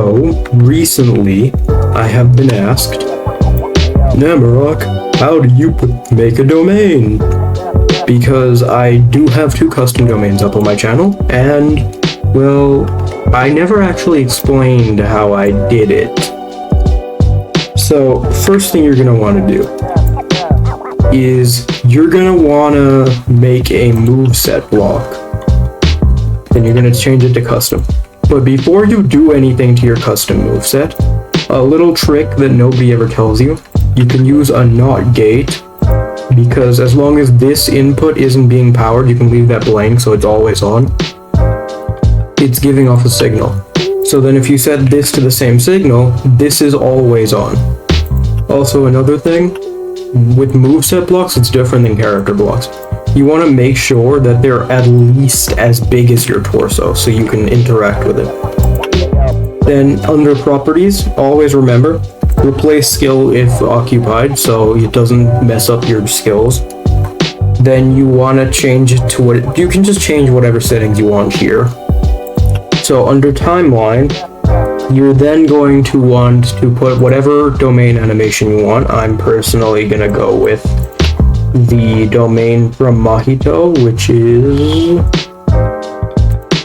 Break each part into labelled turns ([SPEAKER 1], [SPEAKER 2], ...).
[SPEAKER 1] So, recently, I have been asked, Namarok, how do you make a domain? Because I do have 2 custom domains up on my channel, and, well, I never actually explained how I did it. So, first thing you're going to want to do is you're going to want to make a moveset block. Then you're going to change it to custom. But before you do anything to your custom moveset, a little trick that nobody ever tells you, you can use a NOT gate, because as long as this input isn't being powered, you can leave that blank so it's always on. It's giving off a signal. So then if you set this to the same signal, this is always on. Also, another thing, with moveset blocks, it's different than character blocks. You want to make sure that they're at least as big as your torso so you can interact with it. Then under properties, always remember, replace skill if occupied so it doesn't mess up your skills. Then you want to change it to what, you can just change whatever settings you want here. So under timeline, you're then going to want to put whatever domain animation you want. I'm personally going to go with the domain from Mahito, which is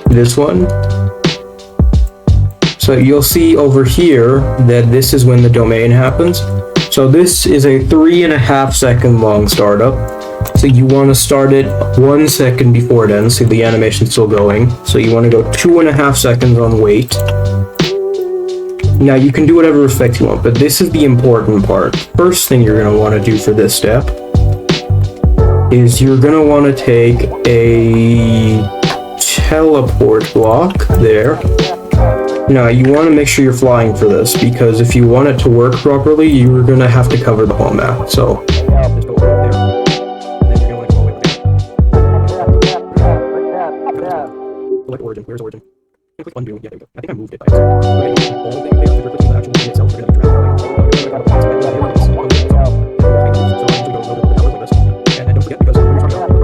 [SPEAKER 1] this one. So you'll see over here that this is when the domain happens. So this is a 3.5 second long startup. So you want to start it 1 second before it ends, so the animation's still going. So you want to go 2.5 seconds on wait. Now you can do whatever effect you want, but this is the important part. First thing you're going to want to do for this step is you're going to want to take a teleport block there. Now you want to make sure you're flying for this, because if you want it to work properly, you're going to have to cover the whole map. So just go right there. And then you're going to want to go there. Select origin. Where's origin? Click undo. Yeah, there we go. I think I moved it by accident. The actual game itself, we're going to drag it. And don't forget, because when you're trying to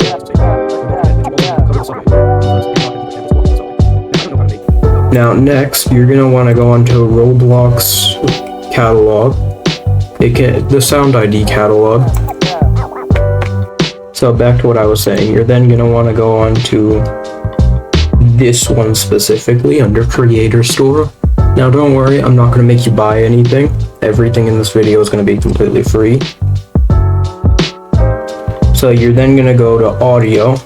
[SPEAKER 1] now next, you're going to want to go onto Roblox catalog, the sound ID catalog. So back to what I was saying, you're then going to want to go on to this one specifically under Creator Store. Now don't worry, I'm not going to make you buy anything. Everything in this video is going to be completely free. So you're then going to go to Audio.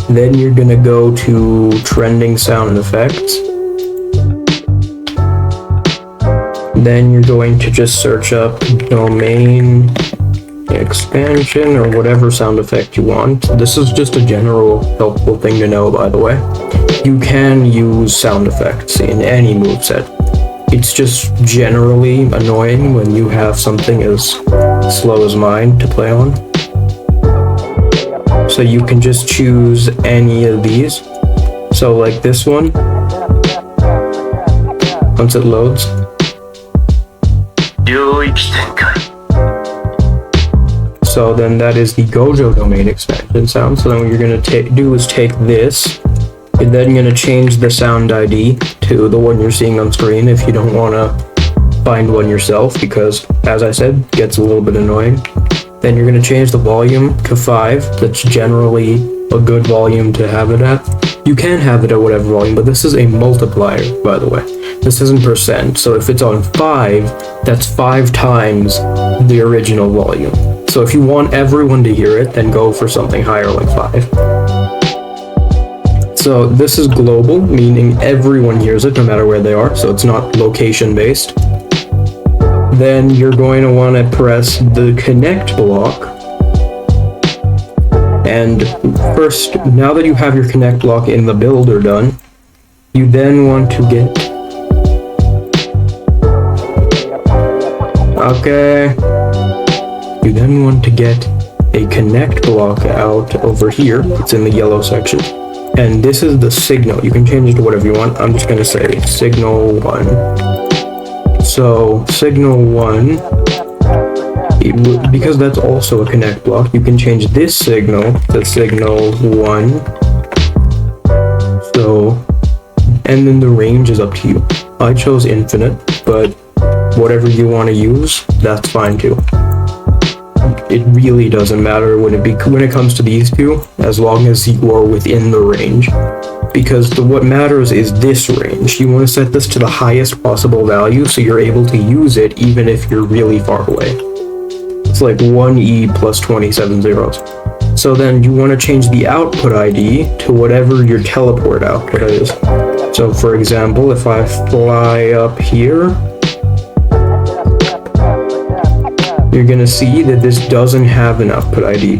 [SPEAKER 1] Then you're going to go to Trending Sound Effects. Then you're going to just search up Domain Expansion or whatever sound effect you want. This is just a general helpful thing to know, by the way. You can use sound effects in any moveset. It's just generally annoying when you have something as slow as mine to play on. So you can just choose any of these. So like this one, once it loads. So then that is the Gojo domain expansion sound. So then what you're going to do is take this. You're then going to change the sound ID to the one you're seeing on screen if you don't want to find one yourself, because as I said, it gets a little bit annoying. Then you're going to change the volume to 5. That's generally a good volume to have it at. You can have it at whatever volume, but this is a multiplier, by the way. This isn't percent, so if it's on 5, that's 5 times the original volume. So if you want everyone to hear it, then go for something higher like 5. So this is global, meaning everyone hears it no matter where they are, so it's not location based. Then you're going to want to press the connect block. And first, now that you have your connect block in the builder done, you then want to get... Okay. You then want to get a connect block out over here. It's in the yellow section. And this is the signal. You can change it to whatever you want. I'm just going to say signal 1. So signal 1, because that's also a connect block, you can change this signal to signal 1. So and then the range is up to you. I chose infinite, but whatever you want to use, that's fine too. It really doesn't matter when it comes to these two, as long as you are within the range. Because what matters is this range. You want to set this to the highest possible value so you're able to use it even if you're really far away. It's like 1E plus 27 zeros. So then you want to change the output ID to whatever your teleport output is. So for example, if I fly up here, you're gonna see that this doesn't have an output ID.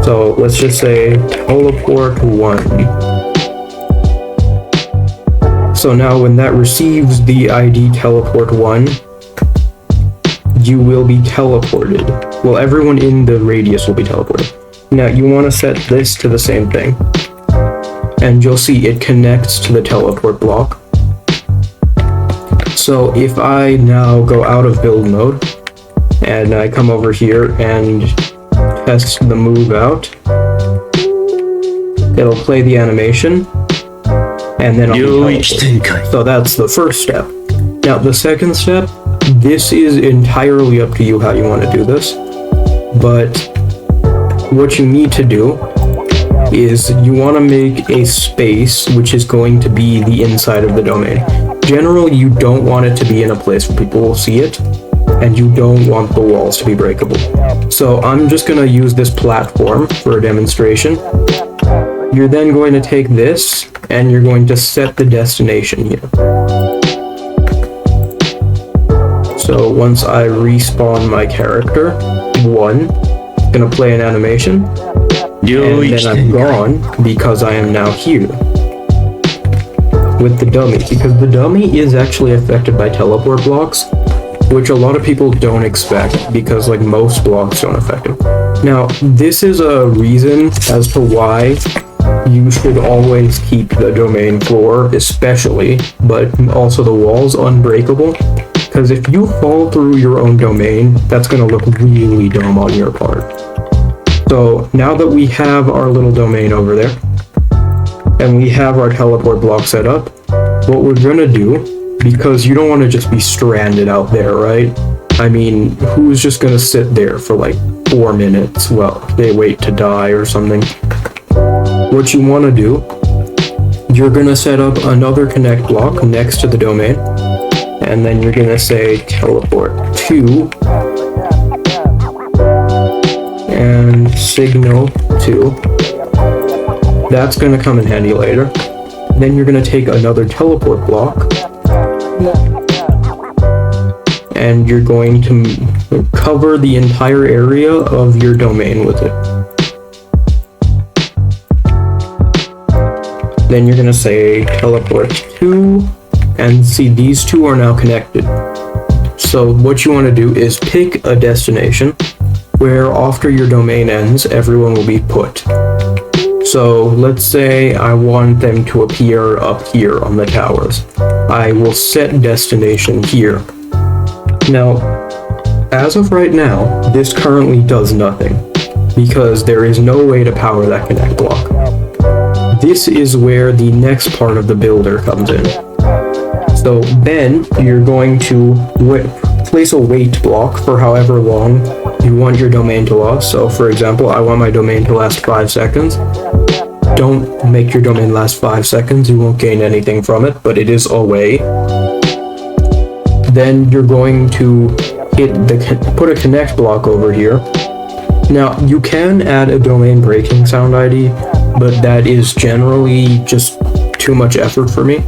[SPEAKER 1] So let's just say teleport 1. So now when that receives the ID teleport 1, you will be teleported. Well, everyone in the radius will be teleported. Now you want to set this to the same thing. And you'll see it connects to the teleport block. So if I now go out of build mode, and I come over here and test the move out, it'll play the animation, and then I'll be teleported. So that's the first step. Now the second step, this is entirely up to you how you want to do this, but what you need to do is you want to make a space which is going to be the inside of the domain. Generally, you don't want it to be in a place where people will see it, and you don't want the walls to be breakable. So I'm just going to use this platform for a demonstration. You're then going to take this, and you're going to set the destination here. So once I respawn my character, 1, I'm going to play an animation, and then I'm gone because I am now here with the dummy, because the dummy is actually affected by teleport blocks, which a lot of people don't expect because like most blocks don't affect it. Now, this is a reason as to why you should always keep the domain floor especially, but also the walls unbreakable, because if you fall through your own domain, that's going to look really dumb on your part. So now that we have our little domain over there, and we have our teleport block set up, what we're going to do, because you don't want to just be stranded out there, right? I mean, who's just going to sit there for like 4 minutes while they wait to die or something? What you want to do, you're going to set up another connect block next to the domain, and then you're going to say teleport 2 and signal 2. That's going to come in handy later. Then you're going to take another teleport block, and you're going to cover the entire area of your domain with it. Then you're going to say teleport 2, and see these two are now connected. So what you want to do is pick a destination where after your domain ends, everyone will be put. So let's say I want them to appear up here on the towers. I will set destination here. Now, as of right now, this currently does nothing because there is no way to power that connect block. This is where the next part of the builder comes in. So then you're going to place a wait block for however long you want your domain to last. So for example, I want my domain to last 5 seconds. Don't make your domain last 5 seconds, you won't gain anything from it, but it is a way. Then you're going to put a connect block over here. Now, you can add a domain breaking sound ID, but that is generally just too much effort for me.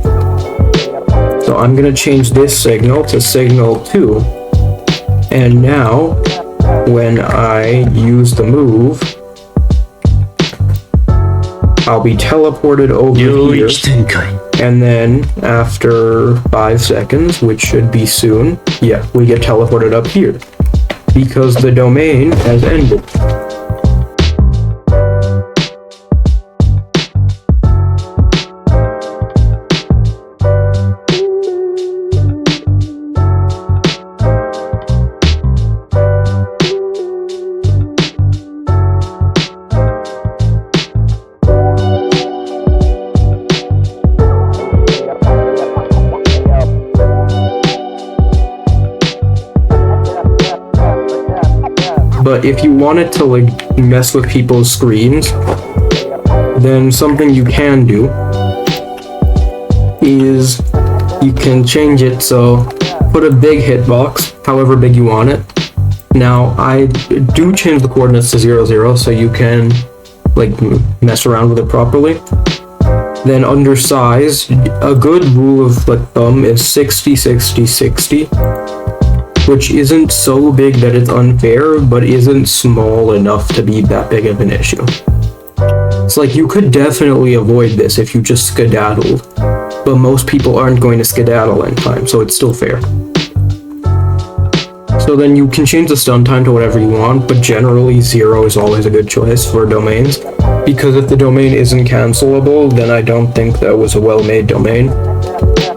[SPEAKER 1] So I'm going to change this signal to signal 2. And now, when I use the move, I'll be teleported over here, and then after 5 seconds, which should be soon, yeah, we get teleported up here, because the domain has ended. But if you wanted to like mess with people's screens, then something you can do is you can change it, so put a big hitbox, however big you want it. Now I do change the coordinates to 0, 0, so you can like mess around with it properly. Then under size, a good rule of like thumb is 60, 60, 60, which isn't so big that it's unfair, but isn't small enough to be that big of an issue. It's like you could definitely avoid this if you just skedaddled, but most people aren't going to skedaddle in time, so it's still fair. So then you can change the stun time to whatever you want, but generally 0 is always a good choice for domains, because if the domain isn't cancelable, then I don't think that was a well-made domain.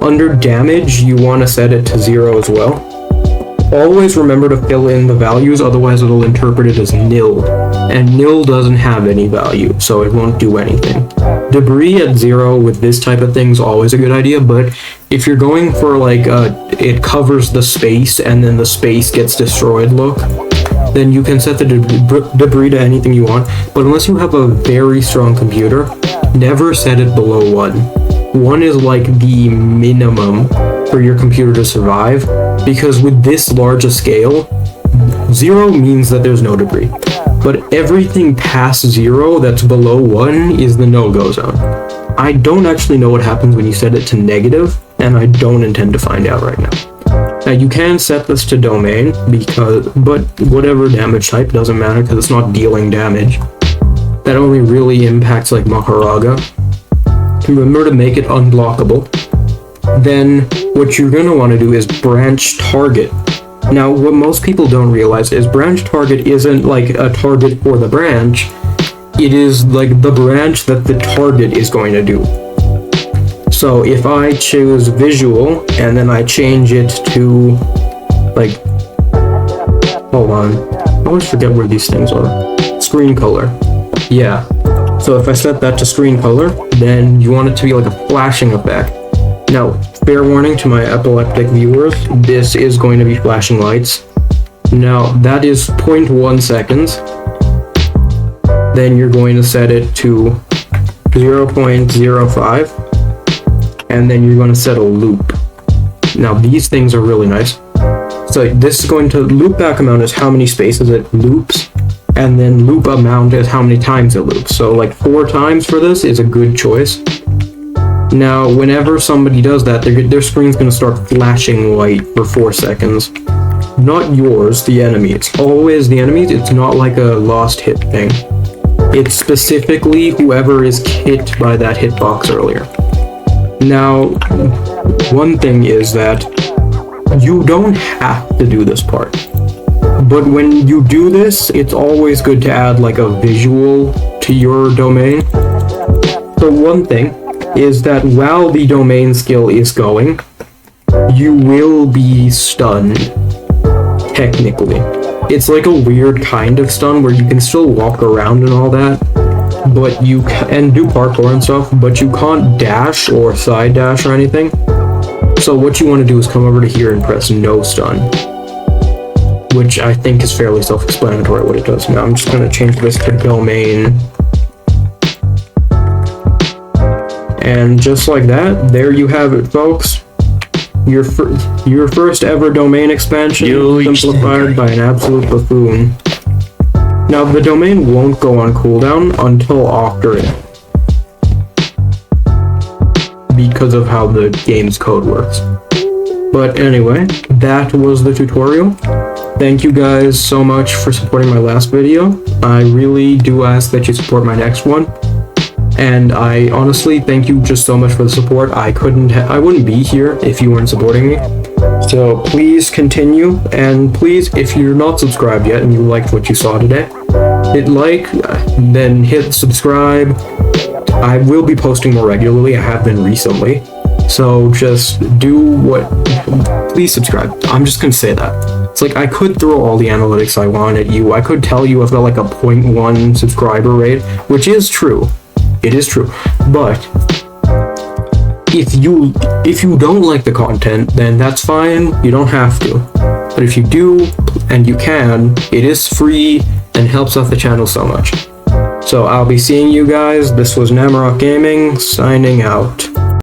[SPEAKER 1] Under damage, you want to set it to 0 as well. Always remember to fill in the values, otherwise it'll interpret it as nil, and nil doesn't have any value, so it won't do anything. Debris at 0 with this type of thing is always a good idea, but if you're going for like it covers the space and then the space gets destroyed look, then you can set the debris to anything you want, but unless you have a very strong computer, never set it below 1. 1 is like the minimum for your computer to survive, because with this large a scale, 0 means that there's no debris. But everything past 0 that's below 1 is the no-go zone. I don't actually know what happens when you set it to negative, and I don't intend to find out right now. Now you can set this to domain, but whatever damage type doesn't matter because it's not dealing damage. That only really impacts like Maharaga. Remember to make it unblockable. Then what you're going to want to do is branch target. Now what most people don't realize is branch target isn't like a target for the branch, it is like the branch that the target is going to do. So if I choose visual and then I change it to like, hold on, I always forget where these things are. Screen color. Yeah. So if I set that to screen color, then you want it to be like a flashing effect. Now, fair warning to my epileptic viewers, this is going to be flashing lights. Now, that is 0.1 seconds. Then you're going to set it to 0.05. And then you're going to set a loop. Now, these things are really nice. So this is going to loop back amount is how many spaces it loops. And then loop amount is how many times it loops. So like 4 times for this is a good choice. Now, whenever somebody does that, their screen's going to start flashing white for 4 seconds. Not yours, the enemy. It's always the enemies. It's not like a lost hit thing. It's specifically whoever is hit by that hitbox earlier. Now, one thing is that you don't have to do this part. But when you do this, it's always good to add like a visual to your domain. So one thing is that while the domain skill is going, you will be stunned, technically. It's like a weird kind of stun where you can still walk around and all that, but you can do parkour and stuff, but you can't dash or side dash or anything. So what you want to do is come over to here and press no stun, which I think is fairly self-explanatory what it does. Now I'm just going to change this to domain. And just like that, there you have it, folks. Your first ever domain expansion simplified by an absolute buffoon. Now the domain won't go on cooldown until after it, because of how the game's code works. But anyway, that was the tutorial. Thank you guys so much for supporting my last video. I really do ask that you support my next one. And I honestly thank you just so much for the support. I wouldn't be here if you weren't supporting me. So please continue, and please, if you're not subscribed yet and you liked what you saw today, hit like, then hit subscribe. I will be posting more regularly. I have been recently. So just please subscribe. I'm just gonna say that. It's like I could throw all the analytics I want at you. I could tell you I've got like a 0.1 subscriber rate, which is true. It is true, but if you don't like the content, then that's fine. You don't have to. But if you do, and you can, it is free and helps out the channel so much. So I'll be seeing you guys. This was Namrock Gaming, signing out.